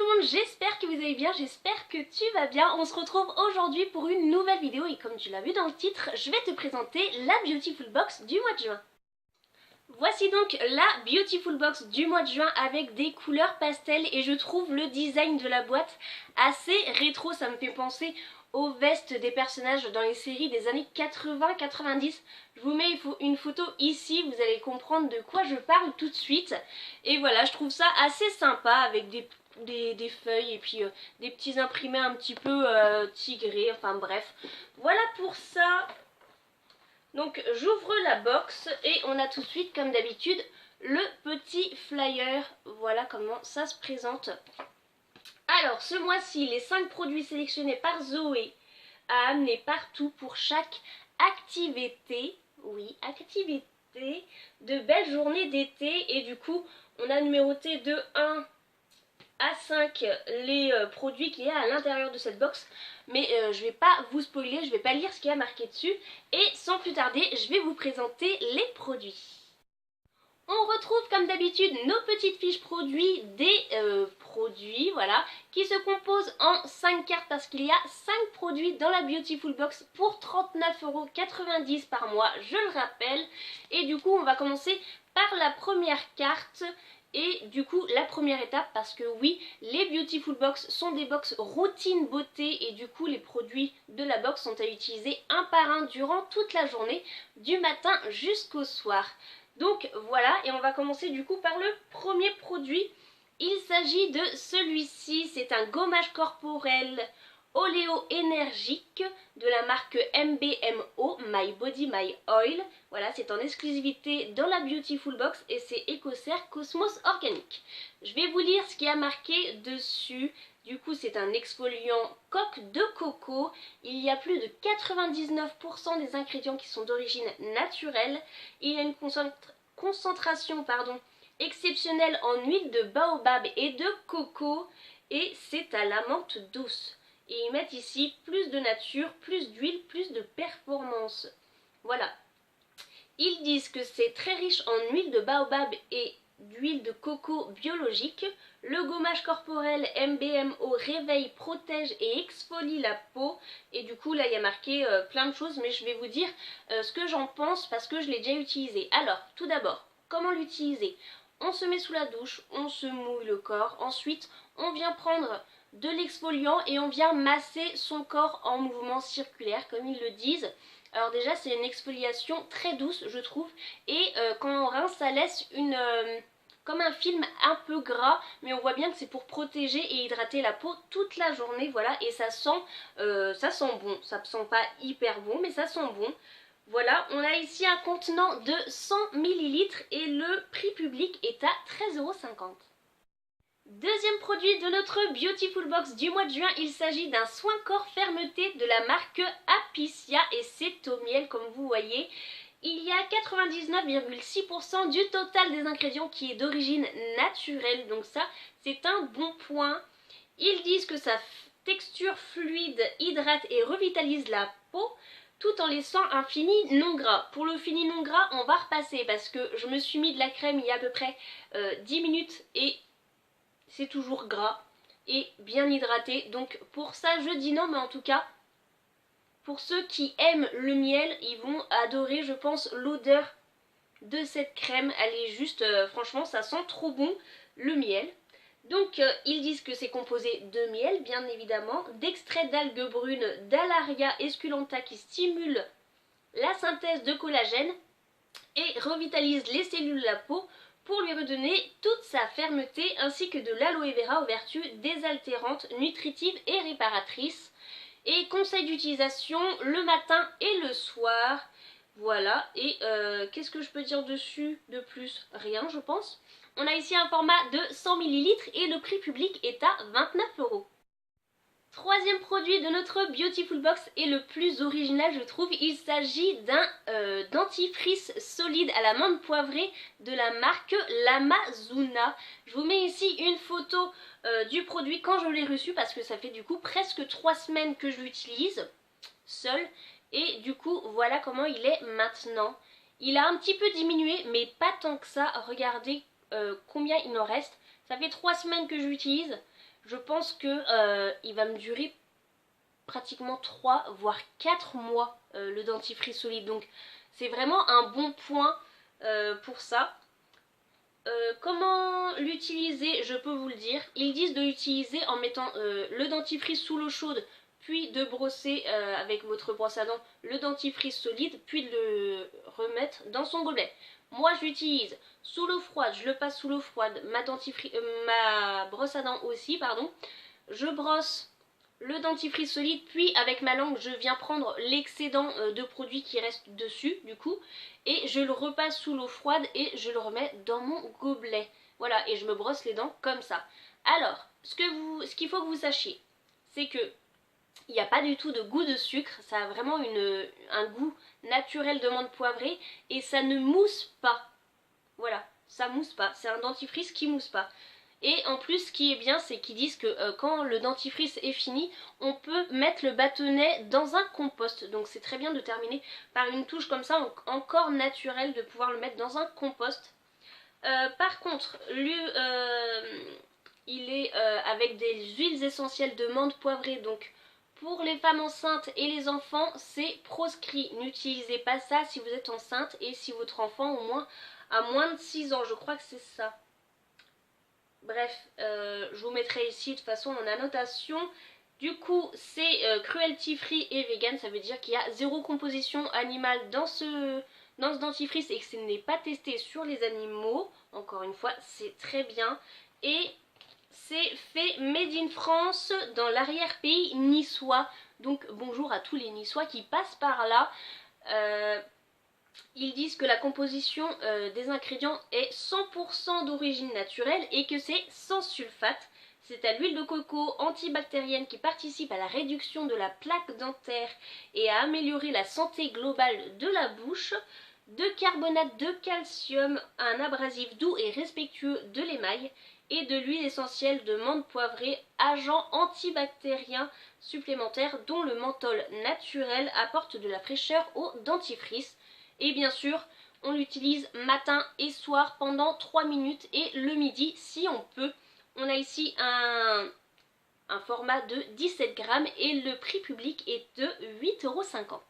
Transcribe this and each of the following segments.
le monde, j'espère que vous allez bien, j'espère que tu vas bien. On se retrouve aujourd'hui pour une nouvelle vidéo et comme tu l'as vu dans le titre, je vais te présenter la Beautiful Box du mois de juin. Voici donc la Beautiful Box du mois de juin avec des couleurs pastel et je trouve le design de la boîte assez rétro. Ça me fait penser aux vestes des personnages dans les séries des années 80-90. Je vous mets une photo ici, vous allez comprendre de quoi je parle tout de suite. Et voilà, je trouve ça assez sympa avec des feuilles et puis des petits imprimés un petit peu tigrés, enfin bref. Voilà pour ça. Donc j'ouvre la box et on a tout de suite comme d'habitude le petit flyer. Voilà comment ça se présente. Alors ce mois-ci, les 5 produits sélectionnés par Zoé à amener partout pour chaque activité. Oui, activité de belles journées d'été. Et du coup, on a numéroté de 1 à 5 les produits qu'il y a à l'intérieur de cette box. Mais je vais pas vous spoiler, je vais pas lire ce qu'il y a marqué dessus. Et sans plus tarder, je vais vous présenter les produits. On retrouve comme d'habitude nos petites fiches produits des produits, voilà, qui se composent en 5 cartes parce qu'il y a 5 produits dans la Beautiful Box pour 39,90 € par mois, je le rappelle. Et du coup, on va commencer par la première carte. Et du coup, la première étape, parce que oui, les Beautiful Box sont des box routine beauté et du coup, les produits de la box sont à utiliser un par un durant toute la journée, du matin jusqu'au soir. Donc voilà, et on va commencer du coup par le premier produit. Il s'agit de celui-ci, c'est un gommage corporel Oléo énergique de la marque MBMO, My Body My Oil. Voilà, c'est en exclusivité dans la Beautiful Box et c'est Ecocer Cosmos Organique. Je vais vous lire ce qui a marqué dessus. Du coup, c'est un exfoliant coque de coco. Il y a plus de 99% des ingrédients qui sont d'origine naturelle. Il y a une concentration exceptionnelle en huile de baobab et de coco. Et c'est à la menthe douce. Et ils mettent ici plus de nature, plus d'huile, plus de performance. Voilà. Ils disent que c'est très riche en huile de baobab et d'huile de coco biologique. Le gommage corporel MBMO réveille, protège et exfolie la peau. Et du coup là il y a marqué plein de choses, mais je vais vous dire ce que j'en pense parce que je l'ai déjà utilisé. Alors tout d'abord, comment l'utiliser? On se met sous la douche, on se mouille le corps, ensuite on vient prendre de l'exfoliant et on vient masser son corps en mouvement circulaire comme ils le disent. Alors déjà c'est une exfoliation très douce je trouve et quand on rince ça laisse comme un film un peu gras, mais on voit bien que c'est pour protéger et hydrater la peau toute la journée, voilà, et ça sent bon, ça sent pas hyper bon mais ça sent bon. Voilà, on a ici un contenant de 100 ml et le prix public est à 13,50 €. Deuxième produit de notre Beautiful Box du mois de juin, il s'agit d'un soin corps fermeté de la marque Apicia et c'est au miel comme vous voyez. Il y a 99,6% du total des ingrédients qui est d'origine naturelle, donc ça c'est un bon point. Ils disent que sa texture fluide hydrate et revitalise la peau tout en laissant un fini non gras. Pour le fini non gras, on va repasser parce que je me suis mis de la crème il y a à peu près 10 minutes et c'est toujours gras et bien hydraté. Donc pour ça je dis non, mais en tout cas pour ceux qui aiment le miel, ils vont adorer je pense l'odeur de cette crème. Elle est juste, franchement ça sent trop bon le miel. Donc ils disent que c'est composé de miel bien évidemment, d'extrait d'algues brunes, d'Alaria esculenta qui stimule la synthèse de collagène et revitalise les cellules de la peau pour lui redonner toute sa fermeté, ainsi que de l'aloe vera aux vertus désaltérantes, nutritives et réparatrices. Et conseil d'utilisation le matin et le soir. Voilà, et qu'est-ce que je peux dire dessus de plus? Rien je pense. On a ici un format de 100 ml et le prix public est à 29 €. Troisième produit de notre Beautiful Box et le plus original je trouve, il s'agit d'un dentifrice solide à la menthe poivrée de la marque L'Amazuna. Je vous mets ici une photo du produit quand je l'ai reçu parce que ça fait du coup presque 3 semaines que je l'utilise seul et du coup voilà comment il est maintenant. Il a un petit peu diminué mais pas tant que ça, regardez combien il en reste. Ça fait 3 semaines que je l'utilise. je pense que il va me durer pratiquement 3 voire 4 mois le dentifrice solide. Donc c'est vraiment un bon point pour ça. Comment l'utiliser, je peux vous le dire. Ils disent de l'utiliser en mettant le dentifrice sous l'eau chaude, puis de brosser avec votre brosse à dents le dentifrice solide, puis de le remettre dans son gobelet. Moi je l'utilise sous l'eau froide, je le passe sous l'eau froide, ma brosse à dents aussi, pardon. Je brosse le dentifrice solide, puis avec ma langue je viens prendre l'excédent de produit qui reste dessus du coup, et je le repasse sous l'eau froide et je le remets dans mon gobelet. Voilà, et je me brosse les dents comme ça. Alors, ce qu'il faut que vous sachiez, c'est que il n'y a pas du tout de goût de sucre, ça a vraiment un goût naturel de menthe poivrée et ça ne mousse pas. Voilà, ça mousse pas, c'est un dentifrice qui mousse pas. Et en plus, ce qui est bien, c'est qu'ils disent que quand le dentifrice est fini, on peut mettre le bâtonnet dans un compost. Donc c'est très bien de terminer par une touche comme ça, encore naturelle, de pouvoir le mettre dans un compost. Par contre, il est avec des huiles essentielles de menthe poivrée. Donc pour les femmes enceintes et les enfants, c'est proscrit. N'utilisez pas ça si vous êtes enceinte et si votre enfant a moins de 6 ans. Je crois que c'est ça. Bref, je vous mettrai ici de toute façon en annotation. Du coup, c'est cruelty free et vegan, ça veut dire qu'il y a 0 composition animale dans ce dentifrice et que ce n'est pas testé sur les animaux. Encore une fois, c'est très bien. Et c'est fait made in France dans l'arrière-pays niçois. Donc bonjour à tous les niçois qui passent par là. Ils disent que la composition des ingrédients est 100% d'origine naturelle et que c'est sans sulfate. C'est à l'huile de coco antibactérienne qui participe à la réduction de la plaque dentaire et à améliorer la santé globale de la bouche. De carbonate de calcium, un abrasif doux et respectueux de l'émail. Et de l'huile essentielle de menthe poivrée, agent antibactérien supplémentaire dont le menthol naturel apporte de la fraîcheur au dentifrice. Et bien sûr, on l'utilise matin et soir pendant 3 minutes et le midi si on peut. On a ici un format de 17 grammes et le prix public est de 8,50 €.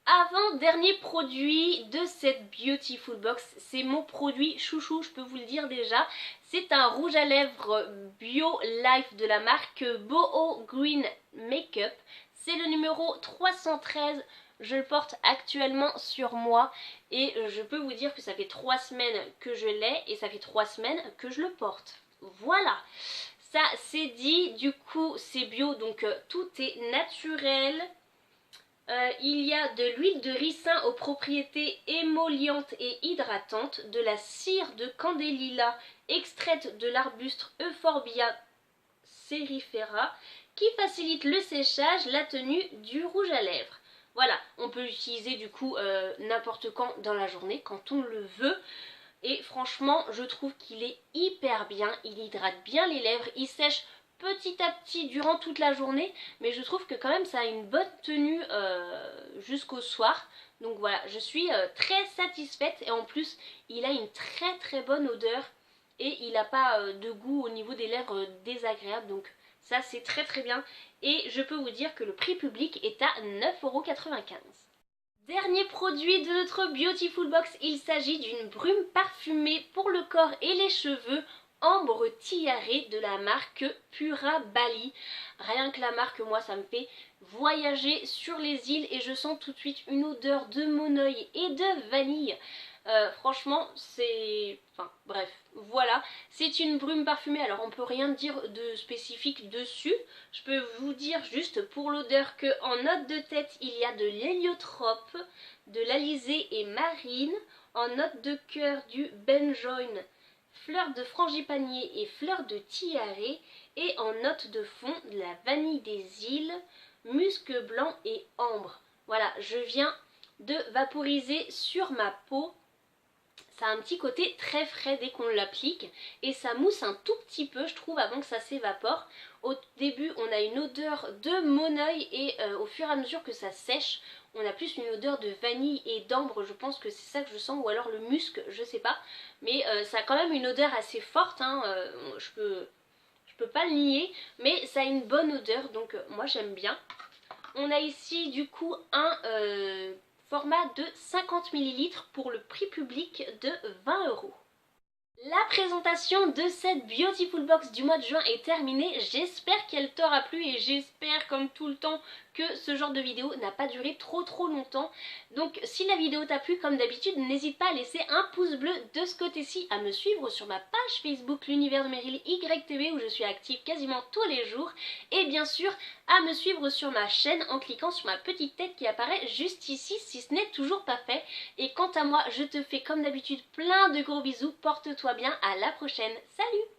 Avant-dernier produit de cette Beautiful Box, c'est mon produit chouchou, je peux vous le dire déjà. C'est un rouge à lèvres Bio Life de la marque Boho Green Makeup. C'est le numéro 313. Je le porte actuellement sur moi et je peux vous dire que ça fait 3 semaines que je l'ai et ça fait 3 semaines que je le porte. Voilà, ça c'est dit, du coup c'est bio donc tout est naturel. Il y a de l'huile de ricin aux propriétés émollientes et hydratantes, de la cire de candélila extraite de l'arbuste Euphorbia cerifera qui facilite le séchage, la tenue du rouge à lèvres. Voilà, on peut l'utiliser du coup n'importe quand dans la journée, quand on le veut. Et franchement, je trouve qu'il est hyper bien, il hydrate bien les lèvres, il sèche petit à petit durant toute la journée, mais je trouve que quand même ça a une bonne tenue jusqu'au soir. Donc voilà, je suis très satisfaite et en plus il a une très bonne odeur et il n'a pas de goût au niveau des lèvres désagréable, donc ça c'est très bien. Et je peux vous dire que le prix public est à 9,95 €. Dernier produit de notre Beautiful Box, il s'agit d'une brume parfumée pour le corps et les cheveux Ambre Tiare de la marque Pura Bali. Rien que la marque, moi ça me fait voyager sur les îles et je sens tout de suite une odeur de monoeil et de vanille. Franchement c'est... Enfin bref, voilà. C'est une brume parfumée, alors on peut rien dire de spécifique dessus. Je peux vous dire juste pour l'odeur que en note de tête il y a de l'héliotrope, de l'alizé et marine. En note de cœur du benjoin, fleurs de frangipanier et fleurs de tiare, et en note de fond de la vanille des îles, musc blanc et ambre. Voilà, je viens de vaporiser sur ma peau. Ça a un petit côté très frais dès qu'on l'applique et ça mousse un tout petit peu je trouve avant que ça s'évapore. Au début on a une odeur de monoeil et au fur et à mesure que ça sèche on a plus une odeur de vanille et d'ambre, je pense que c'est ça que je sens, ou alors le musc, je sais pas. Mais ça a quand même une odeur assez forte, hein, je peux peux pas le nier, mais ça a une bonne odeur, donc moi j'aime bien. On a ici du coup un format de 50 ml pour le prix public de 20 €. La présentation de cette Beautiful Box du mois de juin est terminée. J'espère qu'elle t'aura plu et j'espère comme tout le temps que ce genre de vidéo n'a pas duré trop longtemps. Donc si la vidéo t'a plu, comme d'habitude, n'hésite pas à laisser un pouce bleu de ce côté-ci, à me suivre sur ma page Facebook l'univers de Meryl YTV où je suis active quasiment tous les jours, et bien sûr à me suivre sur ma chaîne en cliquant sur ma petite tête qui apparaît juste ici si ce n'est toujours pas fait. Et quant à moi, je te fais comme d'habitude plein de gros bisous, porte-toi bien, à la prochaine, salut!